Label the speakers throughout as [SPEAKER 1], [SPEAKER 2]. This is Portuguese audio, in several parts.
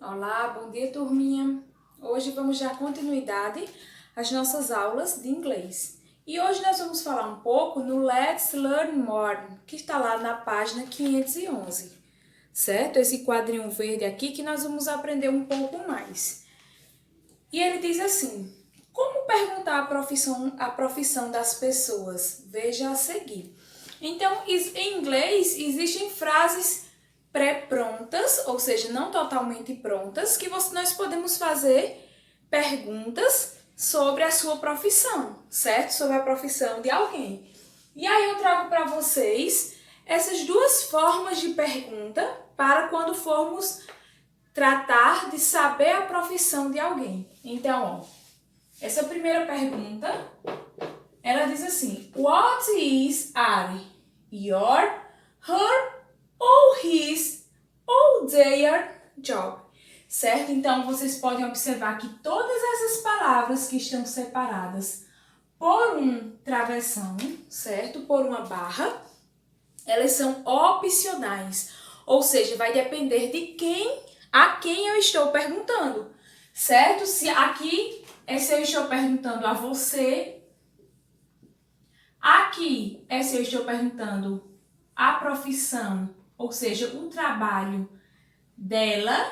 [SPEAKER 1] Olá, bom dia, turminha! Hoje vamos dar continuidade às nossas aulas de inglês. E hoje nós vamos falar um pouco no Let's Learn More, que está lá na página 511, certo? Esse quadrinho verde aqui que nós vamos aprender um pouco mais. E ele diz assim: como perguntar a profissão das pessoas? Veja a seguir. Então, em inglês existem frases pré-prontas, ou seja, não totalmente prontas, que nós podemos fazer perguntas sobre a sua profissão, certo? Sobre a profissão de alguém. E aí eu trago para vocês essas duas formas de pergunta para quando formos tratar de saber a profissão de alguém. Então, essa primeira pergunta, ela diz assim: What is your, her ou his ou their job? Certo? Então, vocês podem observar que todas essas palavras que estão separadas por um travessão, certo? Por uma barra, elas são opcionais. Ou seja, vai depender de a quem eu estou perguntando, certo? Se eu estou perguntando a você, aqui se eu estou perguntando a profissão, ou seja, o trabalho dela,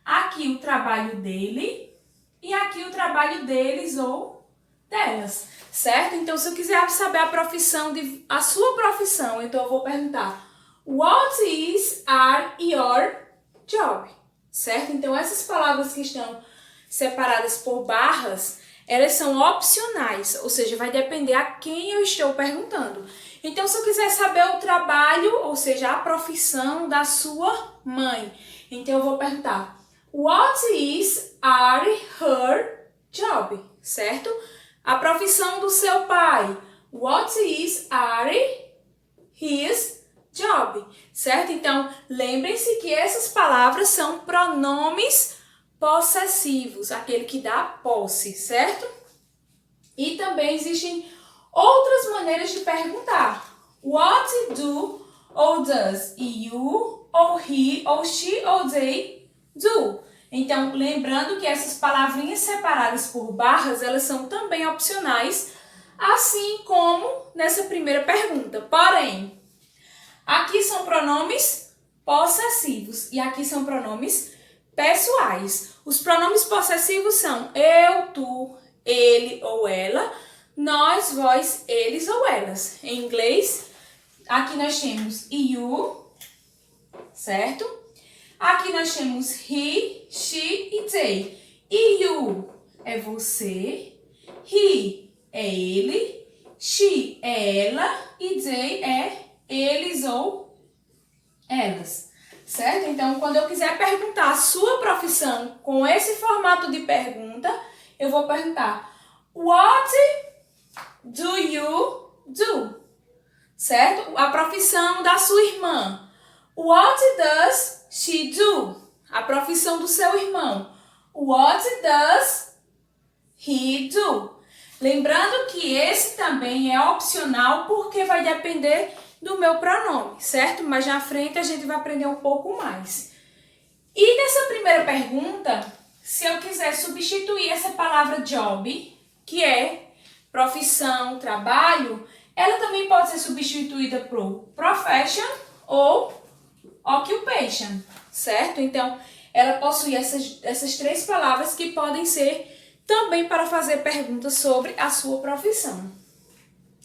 [SPEAKER 1] aqui o trabalho dele e aqui o trabalho deles ou delas, certo? Então, se eu quiser saber a sua profissão, então eu vou perguntar: What is your job? Certo? Então, essas palavras que estão separadas por barras, elas são opcionais, ou seja, vai depender a quem eu estou perguntando. Então, se eu quiser saber o trabalho, ou seja, a profissão da sua mãe, então eu vou perguntar: What is her job? Certo? A profissão do seu pai. What is his job? Certo? Então, lembrem-se que essas palavras são pronomes possessivos, aquele que dá posse, certo? E também existem outras maneiras de perguntar. What do ou does you ou he ou she ou they do? Então, lembrando que essas palavrinhas separadas por barras, elas são também opcionais, assim como nessa primeira pergunta. Porém, aqui são pronomes possessivos e aqui são pronomes pessoais. Os pronomes possessivos são eu, tu, ele ou ela, nós, vós, eles ou elas. Em inglês, aqui nós temos you, certo? Aqui nós temos he, she e they. E you é você, he é ele, she é ela e they é eles ou elas, certo? Então, quando eu quiser perguntar a sua profissão com esse formato de pergunta, eu vou perguntar: What do you do? Certo? A profissão da sua irmã. What does she do? A profissão do seu irmão. What does he do? Lembrando que esse também é opcional porque vai depender do meu pronome, certo? Mas na frente a gente vai aprender um pouco mais. E nessa primeira pergunta, se eu quiser substituir essa palavra job, que é profissão, trabalho, ela também pode ser substituída por profession ou occupation, certo? Então, ela possui essas três palavras que podem ser também para fazer perguntas sobre a sua profissão.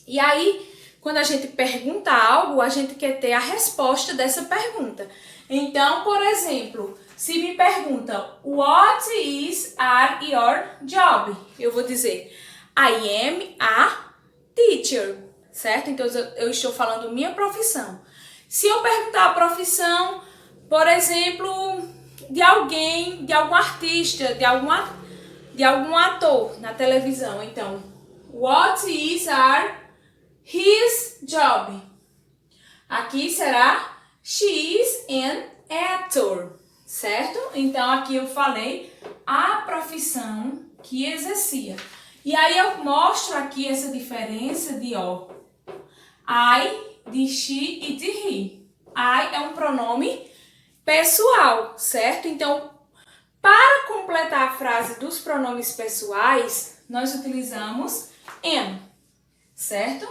[SPEAKER 1] E aí, quando a gente pergunta algo, a gente quer ter a resposta dessa pergunta. Então, por exemplo, se me pergunta What is your job? Eu vou dizer I am a teacher, certo? Então, eu estou falando minha profissão. Se eu perguntar a profissão, por exemplo, de alguém, de algum artista, de algum ator na televisão, então, What is his job? Aqui será she is an actor, certo? Então, aqui eu falei a profissão que exercia. E aí eu mostro aqui essa diferença de I, de she e de he. I é um pronome pessoal, certo? Então, para completar a frase dos pronomes pessoais, nós utilizamos am, certo?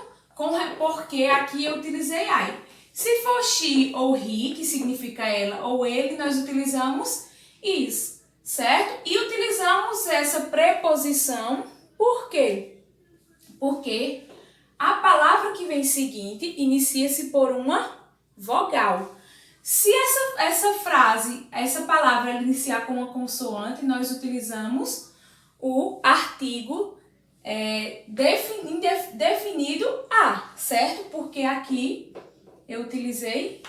[SPEAKER 1] Porque aqui eu utilizei I. Se for she ou he, que significa ela ou ele, nós utilizamos is, certo? E utilizamos essa preposição, por quê? Porque a palavra que vem seguinte inicia-se por uma vogal. Se essa frase, essa palavra iniciar com uma consoante, nós utilizamos o artigo definido a, certo? Porque aqui eu utilizei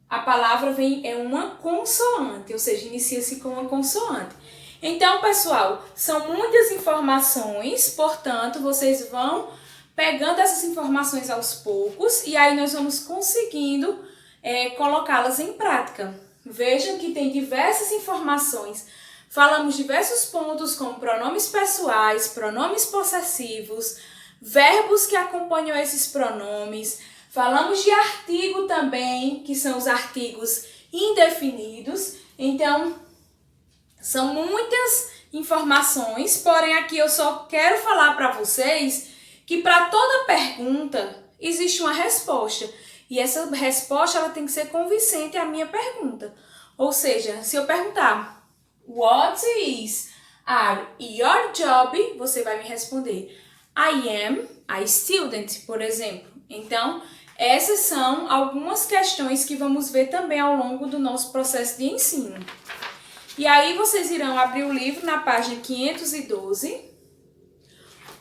[SPEAKER 1] a palavra é uma consoante, ou seja, inicia-se com uma consoante. Então, pessoal, são muitas informações, portanto, vocês vão pegando essas informações aos poucos e aí nós vamos conseguindo colocá-las em prática. Vejam que tem diversas informações. Falamos diversos pontos como pronomes pessoais, pronomes possessivos, verbos que acompanham esses pronomes. Falamos de artigo também, que são os artigos indefinidos. Então, são muitas informações, porém aqui eu só quero falar para vocês que para toda pergunta existe uma resposta. E essa resposta ela tem que ser convincente à minha pergunta. Ou seja, se eu perguntar what are your job, você vai me responder I am a student, por exemplo. Então, essas são algumas questões que vamos ver também ao longo do nosso processo de ensino. E aí vocês irão abrir o livro na página 512,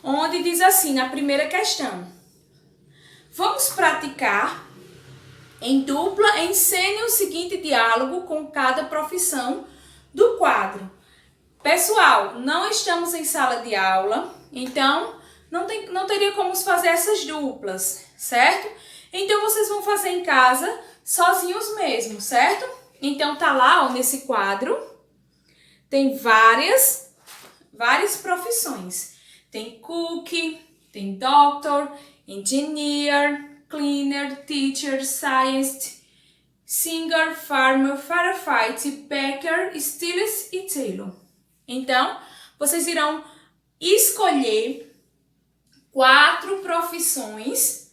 [SPEAKER 1] onde diz assim, na primeira questão: vamos praticar em dupla, ensine o seguinte diálogo com cada profissão do quadro. Pessoal, não estamos em sala de aula, então não teria como fazer essas duplas, certo? Então vocês vão fazer em casa sozinhos mesmo, certo? Então tá lá, ó, nesse quadro, tem várias profissões. Tem cook, tem doctor, engineer, cleaner, teacher, scientist, singer, farmer, firefighter, baker, stylist e tailor. Então, vocês irão escolher 4 profissões,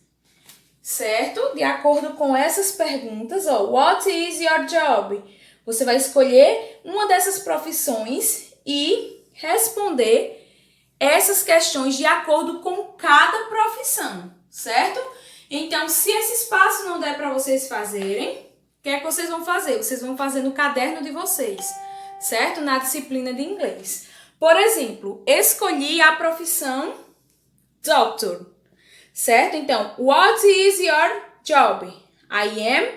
[SPEAKER 1] certo? De acordo com essas perguntas, ó, what is your job? Você vai escolher uma dessas profissões e responder essas questões de acordo com cada profissão, certo? Então, se esse espaço não der para vocês fazerem, o que é que vocês vão fazer? Vocês vão fazer no caderno de vocês, certo? Na disciplina de inglês. Por exemplo, escolhi a profissão doctor, certo? Então, what is your job? I am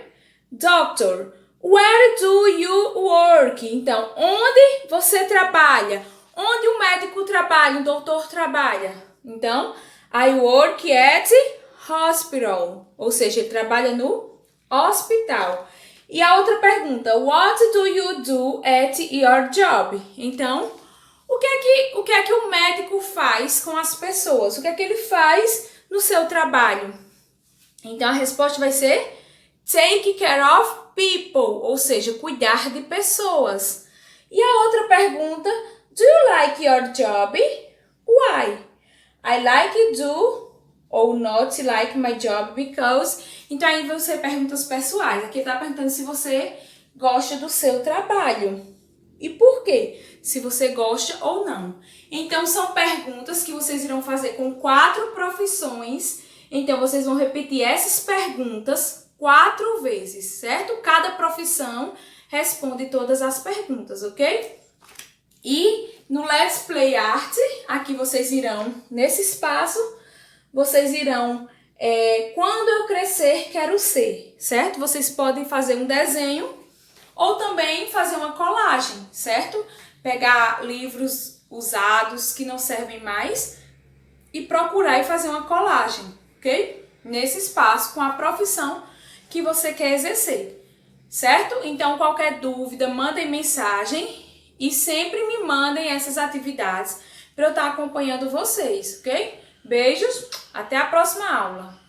[SPEAKER 1] doctor. Where do you work? Então, onde você trabalha? Onde o médico trabalha, o doutor trabalha? Então, I work at hospital, ou seja, ele trabalha no hospital. E a outra pergunta, what do you do at your job? Então, o que é que o médico faz com as pessoas? O que é que ele faz no seu trabalho? Então, a resposta vai ser take care of people, ou seja, cuidar de pessoas. E a outra pergunta, do you like your job? Why? I like do ou not like my job because... Então aí você perguntas pessoais. Aqui está perguntando se você gosta do seu trabalho. E por quê? Se você gosta ou não. Então são perguntas que vocês irão fazer com 4 profissões. Então vocês vão repetir essas perguntas 4 vezes, certo? Cada profissão responde todas as perguntas, ok? E no Let's Play Art, aqui vocês irão, nesse espaço, vocês irão, quando eu crescer, quero ser, certo? Vocês podem fazer um desenho ou também fazer uma colagem, certo? Pegar livros usados que não servem mais e procurar e fazer uma colagem, ok? Nesse espaço, com a profissão que você quer exercer, certo? Então, qualquer dúvida, mandem mensagem e sempre me mandem essas atividades para eu estar acompanhando vocês, ok? Beijos, até a próxima aula!